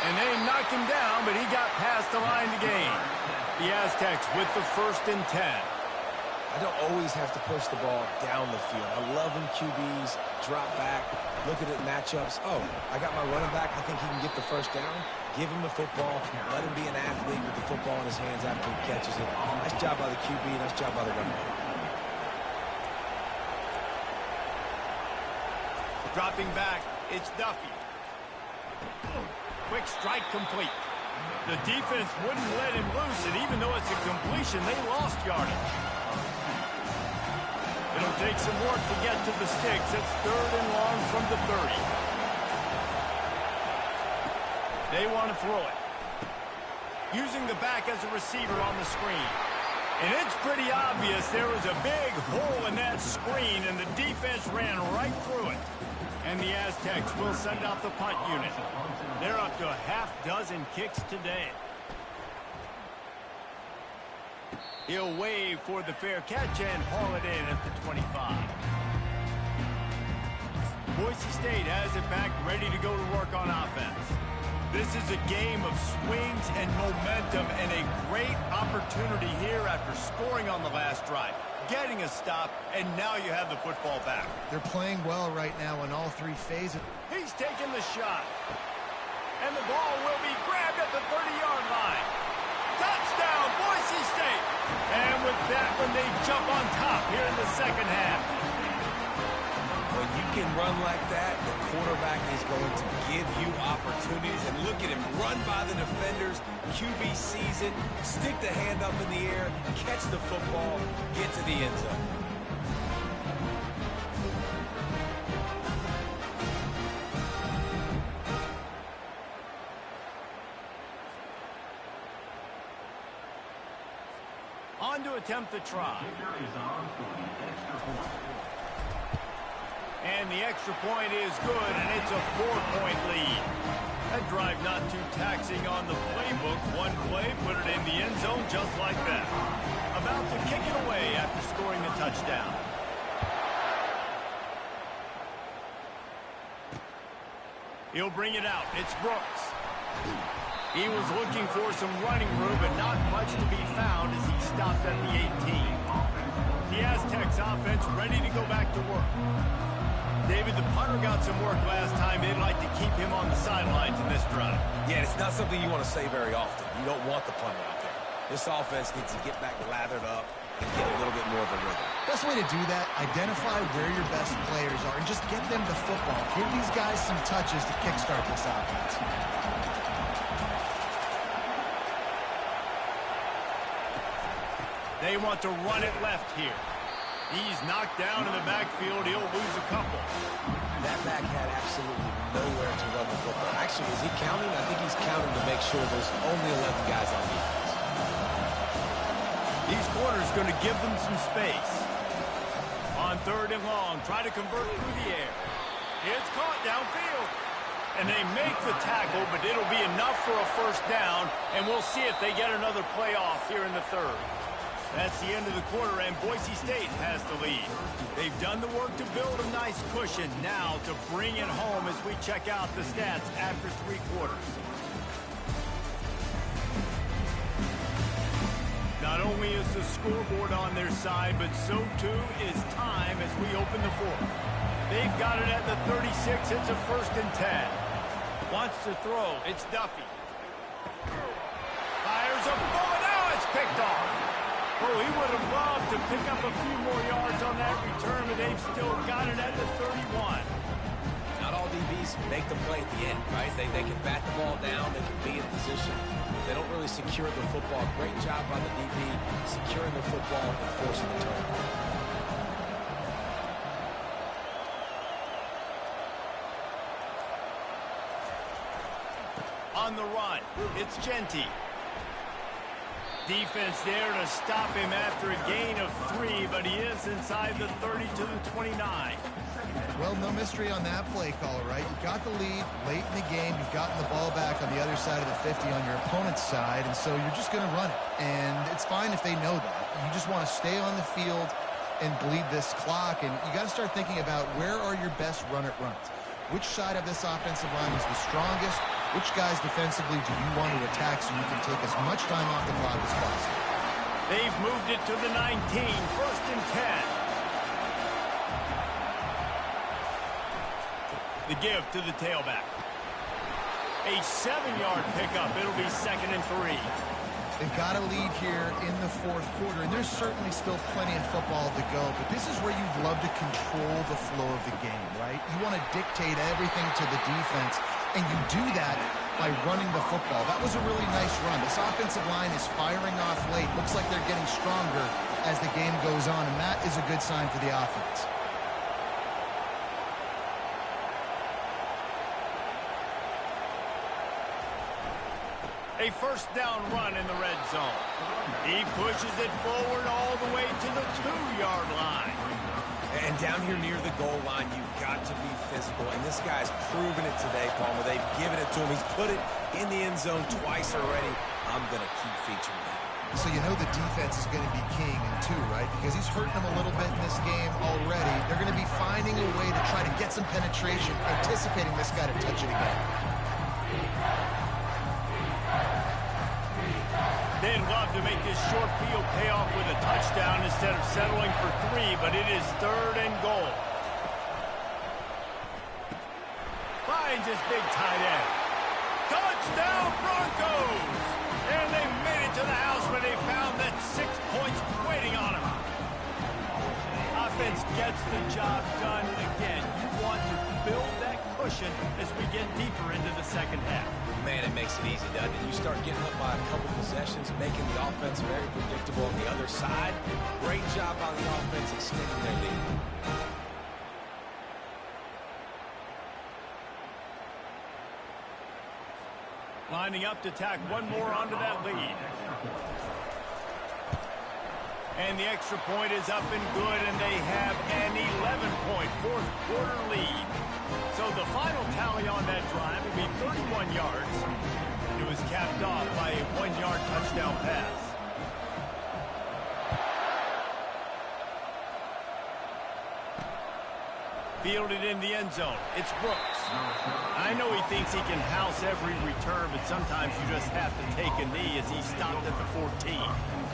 And they knock him down, but he got past the line to gain. The Aztecs with the 1st and 10. I don't always have to push the ball down the field. I love when QBs drop back, look at it matchups. Oh, I got my running back. I think he can get the 1st down. Give him the football. Let him be an athlete with the football in his hands after he catches it. Nice job by the QB. Nice job by the running back. Dropping back, it's Duffy. Quick strike complete. The defense wouldn't let him loose, and even though it's a completion, they lost yardage. It'll take some work to get to the sticks. It's 3rd and long from the 30. They want to throw it. Using the back as a receiver on the screen. And it's pretty obvious there was a big hole in that screen, and the defense ran right through it. And the Aztecs will send out the punt unit. They're up to a half-dozen kicks today. He'll wave for the fair catch and haul it in at the 25. Boise State has it back, ready to go to work on offense. This is a game of swings and momentum, and a great opportunity here after scoring on the last drive, getting a stop, and now you have the football back. They're playing well right now in all 3 phases. He's taking the shot. And the ball will be grabbed at the 30-yard line. Touchdown, Boise State. And with that one, they jump on top here in the 2nd half. When you can run like that, the quarterback is going to give you opportunities. And look at him run by the defenders. QB sees it, stick the hand up in the air, catch the football, get to the end zone. On to attempt the try. And the extra point is good, and it's a 4-point lead. That drive not too taxing on the playbook. One play, put it in the end zone just like that. About to kick it away after scoring the touchdown. He'll bring it out. It's Brooks. He was looking for some running room, but not much to be found as he stopped at the 18. The Aztecs offense ready to go back to work. David, the punter got some work last time. They'd like to keep him on the sidelines in this drive. Yeah, it's not something you want to say very often. You don't want the punter out there. This offense needs to get back lathered up and get a little bit more of a rhythm. Best way to do that, identify where your best players are and just get them the football. Give these guys some touches to kickstart this offense. They want to run it left here. He's knocked down in the backfield. He'll lose a couple. That back had absolutely nowhere to run the football. Actually, is he counting? I think he's counting to make sure there's only 11 guys on defense. These corners going to give them some space. On 3rd and long, try to convert through the air. It's caught downfield. And they make the tackle, but it'll be enough for a 1st down, and we'll see if they get another play off here in the 3rd. That's the end of the quarter, and Boise State has the lead. They've done the work to build a nice cushion. Now to bring it home as we check out the stats after 3 quarters. Not only is the scoreboard on their side, but so too is time as we open the 4th. They've got it at the 36. It's a 1st and 10. Wants to throw. It's Duffy. Fires a bullet. Now it's picked off. Oh, he would have loved to pick up a few more yards on that return, but they've still got it at the 31. Not all DBs make the play at the end, right? They can bat the ball down, they can be in position. They don't really secure the football. Great job by the DB securing the football and forcing the turnover. on the run. It's Genty. Defense there to stop him after a gain of 3, but he is inside the 30 to the 29. Well, no mystery on that play call, right? You got the lead late in the game. You've gotten the ball back on the other side of the 50 on your opponent's side, and so you're just going to run it. And it's fine if they know that. You just want to stay on the field and bleed this clock, and you got to start thinking about where are your best run-it-runs. Which side of this offensive line is the strongest? Which guys defensively do you want to attack so you can take as much time off the clock as possible? They've moved it to the 19, 1st and 10. The give to the tailback. A 7-yard pickup. It'll be 2nd and 3. They've got a lead here in the 4th quarter, and there's certainly still plenty of football to go, but this is where you'd love to control the flow of the game, right? You want to dictate everything to the defense, and you do that by running the football. That was a really nice run. This offensive line is firing off late. Looks like they're getting stronger as the game goes on, and that is a good sign for the offense. A 1st down run in the red zone. He pushes it forward all the way to the 2-yard line. And down here near the goal line, you've got to be physical. And this guy's proven it today, Palmer. They've given it to him. He's put it in the end zone twice already. I'm going to keep featuring that. So you know the defense is going to be king in 2, right? Because he's hurting them a little bit in this game already. They're going to be finding a way to try to get some penetration, anticipating this guy to touch it again. They'd love to make this short field pay off with a touchdown instead of settling for 3, but it is 3rd and goal. Finds his big tight end. Touchdown Broncos! And they made it to the house where they found that 6 points waiting on them. Offense gets the job done again. You want to build that cushion as we get deeper into the 2nd half. Man, it makes it easy, doesn't it? You start getting up by a couple possessions, making the offense very predictable on the other side. Great job on the offense extending their lead. Lining up to tack one more onto that lead. And the extra point is up and good, and they have an 11-point 4th quarter lead. So the final tally on that drive will be 31 yards. And it was capped off by a 1-yard touchdown pass. Fielded in the end zone. It's Brooks. I know he thinks he can house every return, but sometimes you just have to take a knee as he stopped at the 14.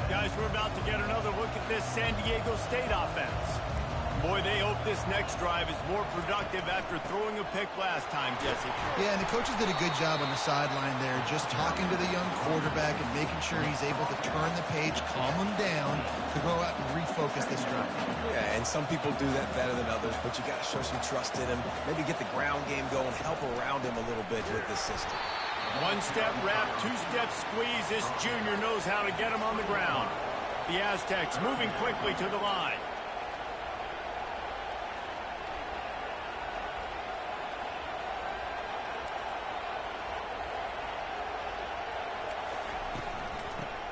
Guys, we're about to get another look at this San Diego State offense. Boy, they hope this next drive is more productive after throwing a pick last time, Jesse. Yeah, and the coaches did a good job on the sideline there, just talking to the young quarterback and making sure he's able to turn the page, calm him down, to go out and refocus this drive. Yeah, and some people do that better than others, but you got to show some trust in him, maybe get the ground game going, help around him a little bit with this system. 1-step wrap, 2-step squeeze. This junior knows how to get him on the ground. The Aztecs moving quickly to the line.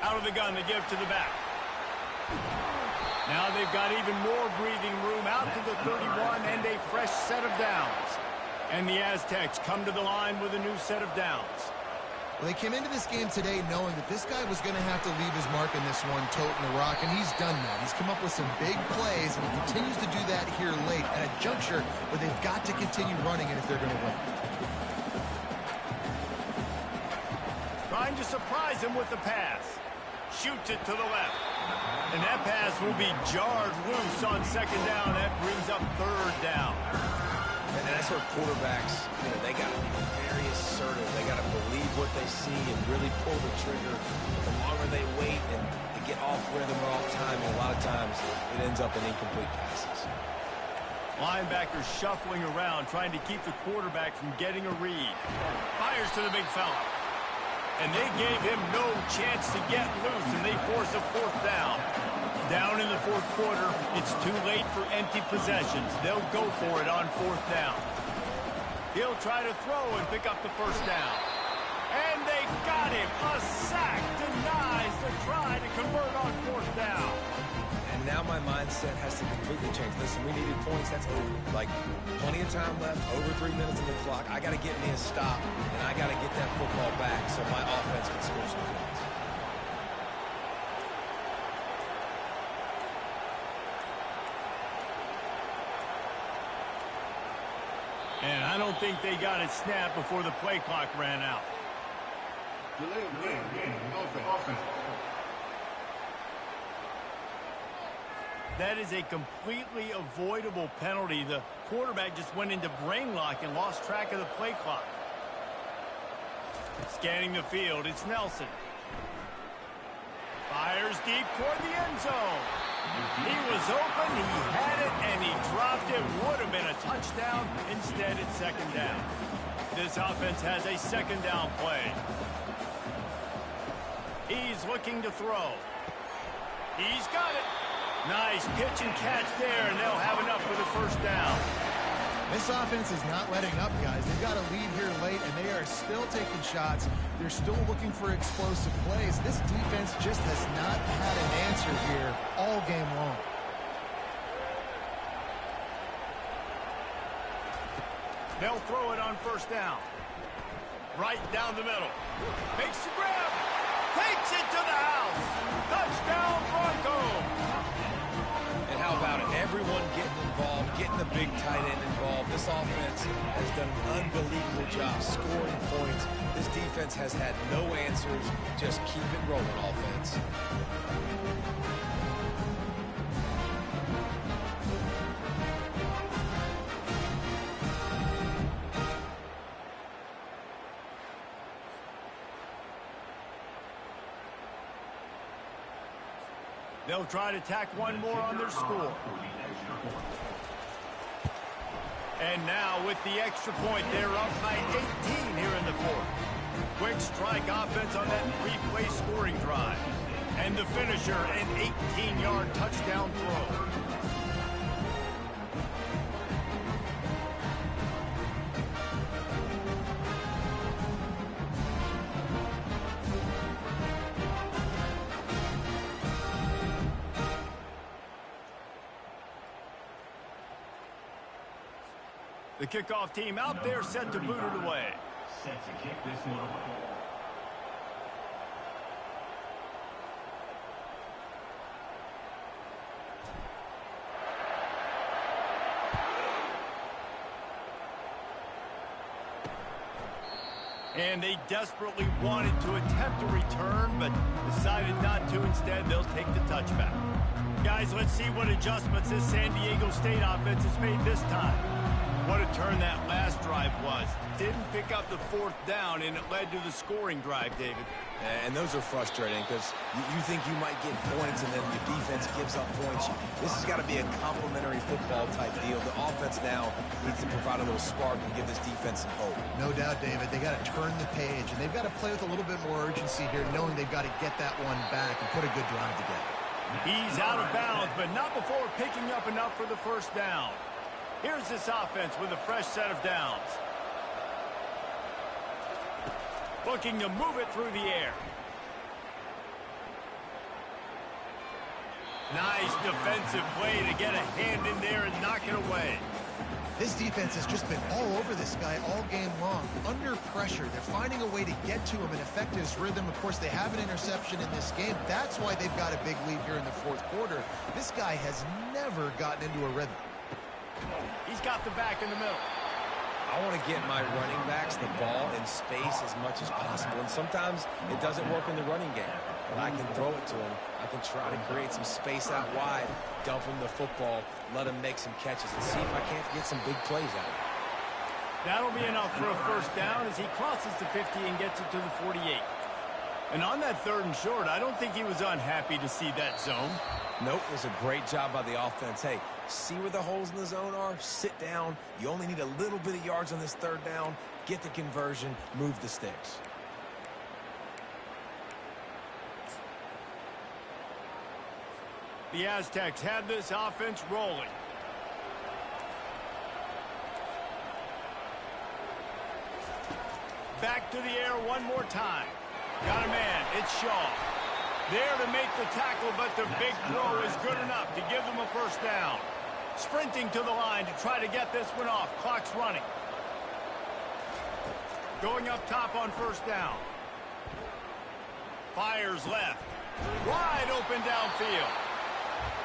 Out of the gun, they give to the back. Now they've got even more breathing room out to the 31 and a fresh set of downs. And the Aztecs come to the line with a new set of downs. Well, they came into this game today knowing that this guy was going to have to leave his mark in this one, toting the rock, and he's done that. He's come up with some big plays, and he continues to do that here late at a juncture where they've got to continue running it if they're going to win. Trying to surprise him with the pass. Shoots it to the left. And that pass will be jarred loose on 2nd down. That brings up 3rd down. And that's where quarterbacks, they got to be very assertive. They got to believe what they see and really pull the trigger. The longer they wait and they get off rhythm or off timing, a lot of times it ends up in incomplete passes. Linebackers shuffling around, trying to keep the quarterback from getting a read. Fires to the big fella. And they gave him no chance to get loose, and they force a 4th down. Down in the 4th quarter, it's too late for empty possessions. They'll go for it on 4th down. He'll try to throw and pick up the 1st down. And they got him. A sack denies the try to convert on fourth down. And now my mindset has to completely change. Listen, we needed points. That's over. Like, plenty of time left, over 3 minutes on the clock. I got to get me a stop, and I got to get that football back so my offense can score some points. And I don't think they got it snapped before the play clock ran out. Delay of game, offense. That is a completely avoidable penalty. The quarterback just went into brain lock and lost track of the play clock. Scanning the field, it's Nelson. Fires deep toward the end zone. He was open, he had it, and he dropped it. Would have been a touchdown. Instead, it's second down. This offense has a second down play. He's looking to throw. He's got it. Nice pitch and catch there, and they'll have enough for the first down. This offense is not letting up, guys. They've got a lead here late, and they are still taking shots. They're still looking for explosive plays. This defense just has not had an answer here all game long. They'll throw it on first down. Right down the middle. Makes the grab. Takes it to the house. Touchdown, Broncos. And how about it? Everyone getting involved, getting the big tight end involved. This offense has done an unbelievable job scoring points. This defense has had no answers. Just keep it rolling, offense. They'll try to tack one more on their score. And now with the extra point, they're up by 18 here in the fourth. Quick strike offense on that replay scoring drive. And the finisher, an 18-yard touchdown throw. The kickoff team out there set to boot it away. Set to kick this one away. And they desperately wanted to attempt a return, but decided not to. Instead, they'll take the touchback. Guys, let's see what adjustments this San Diego State offense has made this time. What a turn that last drive was. Didn't pick up the fourth down, and it led to the scoring drive, David. And those are frustrating because you think you might get points and then the defense gives up points. This has got to be a complementary football type deal. The offense now needs to provide a little spark and give this defense some hope. No doubt, David. They got to turn the page, and they've got to play with a little bit more urgency here, knowing they've got to get that one back and put a good drive together. He's out of bounds, but not before picking up enough for the first down. Here's this offense with a fresh set of downs. Looking to move it through the air. Nice defensive play to get a hand in there and knock it away. This defense has just been all over this guy all game long. Under pressure, they're finding a way to get to him and affect his rhythm. Of course, they have an interception in this game. That's why they've got a big lead here in the fourth quarter. This guy has never gotten into a rhythm. He's got the back in the middle. I want to get my running backs the ball in space as much as possible. And sometimes it doesn't work in the running game. But I can throw it to him. I can try to create some space out wide, dump him the football, let him make some catches, and see if I can't get some big plays out of it. That'll be enough for a first down as he crosses the 50 and gets it to the 48. And on that third and short, I don't think he was unhappy to see that zone. Nope, it was a great job by the offense. Hey, see where the holes in the zone are? Sit down. You only need a little bit of yards on this third down. Get the conversion. Move the sticks. The Aztecs had this offense rolling. back to the air one more time. Got a man. It's Shaw. There to make the tackle, but the big throw is good enough to give them a first down. Sprinting to the line to try to get this one off. Clock's running. Going up top on first down. Fires left. Wide open downfield.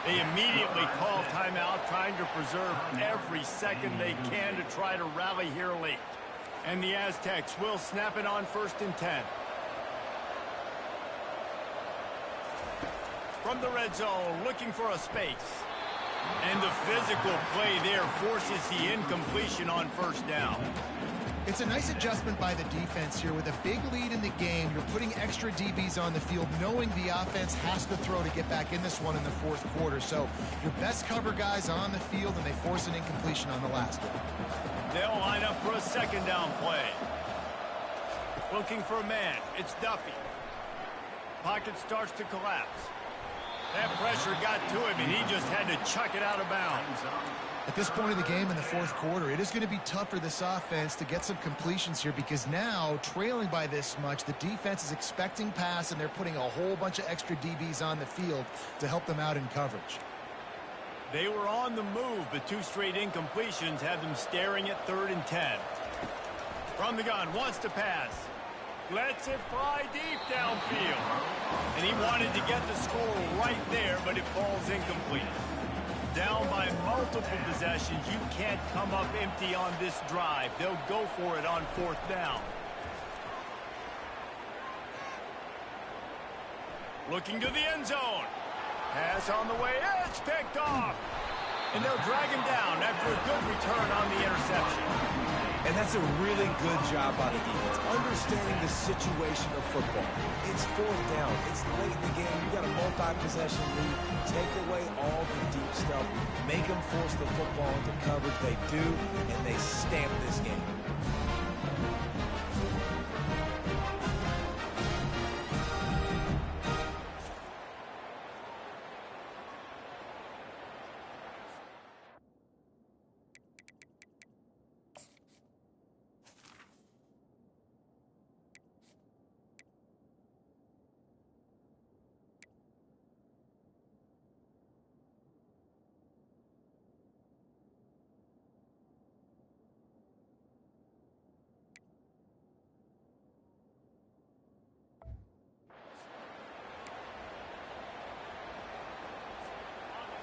They immediately call timeout, trying to preserve every second they can to try to rally here late. And the Aztecs will snap it on 1st and 10. From the red zone, looking for a space. And the physical play there forces the incompletion on first down. It's a nice adjustment by the defense here. With a big lead in the game, you're putting extra DBs on the field, knowing the offense has to throw to get back in this one in the 4th quarter. So your best cover guys on the field, and they force an incompletion on the last one. They'll line up for a 2nd down play. Looking for a man. It's Duffy. Pocket starts to collapse. That pressure got to him, and he just had to chuck it out of bounds. At this point in the game in the 4th quarter, it is going to be tough for this offense to get some completions here, because now, trailing by this much, the defense is expecting pass, and they're putting a whole bunch of extra DBs on the field to help them out in coverage. They were on the move, but 2 straight incompletions had them staring at 3rd and 10. From the gun, wants to pass. Lets it fly deep downfield. And he wanted to get the score right there, but it falls incomplete. Down by multiple possessions, you can't come up empty on this drive. They'll go for it on 4th down. Looking to the end zone. Pass on the way. It's picked off. And they'll drag him down after a good return on the interception. And that's a really good job by the defense, understanding the situation of football. It's 4th down. It's late in the game. You got a multi-possession lead. Take away all the deep stuff. Make them force the football into coverage. They do, and they stamp this game.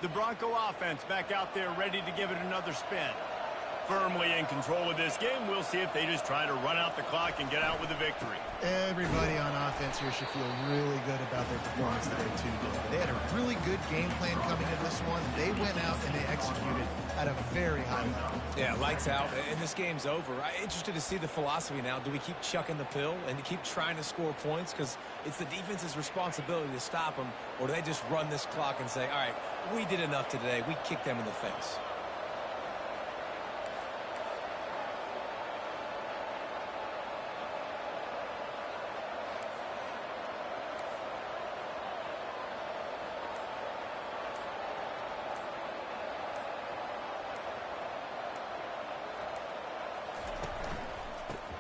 The Bronco offense back out there ready to give it another spin. Firmly in control of this game. We'll see if they just try to run out the clock and get out with a victory. Everybody on offense here should feel really good about their performance today, too. They had a really good game plan coming into this one. They went out and they executed at a very high level. Yeah, lights out, and this game's over. I'm interested to see the philosophy now. Do we keep chucking the pill and keep trying to score points? Because it's the defense's responsibility to stop them, or do they just run this clock and say, all right, we did enough today. We kicked them in the face.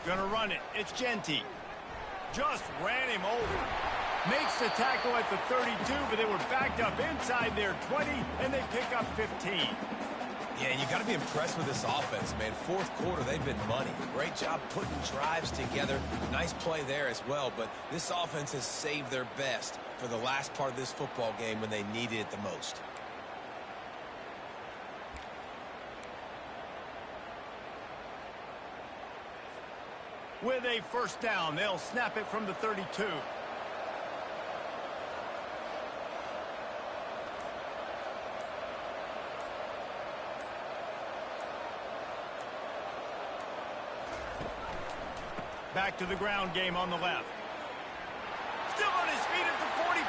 Gonna run it. It's Genti. Just ran him over. Makes the tackle at the 32, but they were backed up inside their 20, and they pick up 15. Yeah, you got to be impressed with this offense, man. 4th quarter, they've been money. Great job putting drives together. Nice play there as well, but this offense has saved their best for the last part of this football game when they needed it the most. With a first down, they'll snap it from the 32. Back to the ground game on the left. Still on his feet at the 45.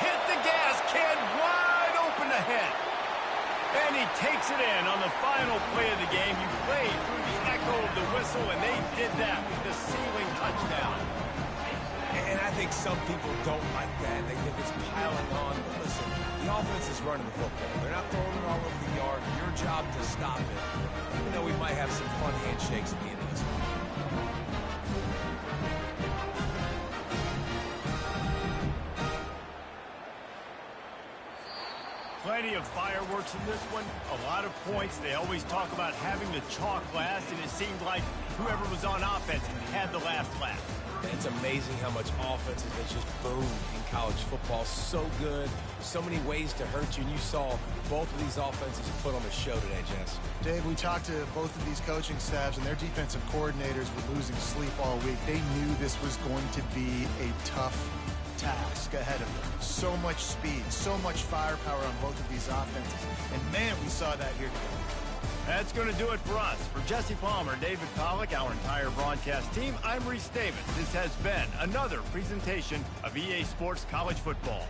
Hit the gas, kid, wide open ahead. And he takes it in on the final play of the game. You played through the echo of the whistle, and they did that with the ceiling touchdown. And I think some people don't like that. They think it's piling on. But listen, the offense is running the football. They're not throwing it all over the yard. Your job to stop it. Even though we might have some fun handshakes at the end of this one. Plenty of fireworks in this one, a lot of points. They always talk about having the chalk last, and it seemed like whoever was on offense had the last laugh. It's amazing how much offense has just boomed in college football. So good, so many ways to hurt you, and you saw both of these offenses put on a show today, Jess. Dave, we talked to both of these coaching staffs, and their defensive coordinators were losing sleep all week. They knew this was going to be a tough task ahead of them. So much speed, so much firepower on both of these offenses. And man, we saw that here today. That's going to do it for us. For Jesse Palmer, David Pollack, our entire broadcast team, I'm Reese Davis. This has been another presentation of EA Sports College Football.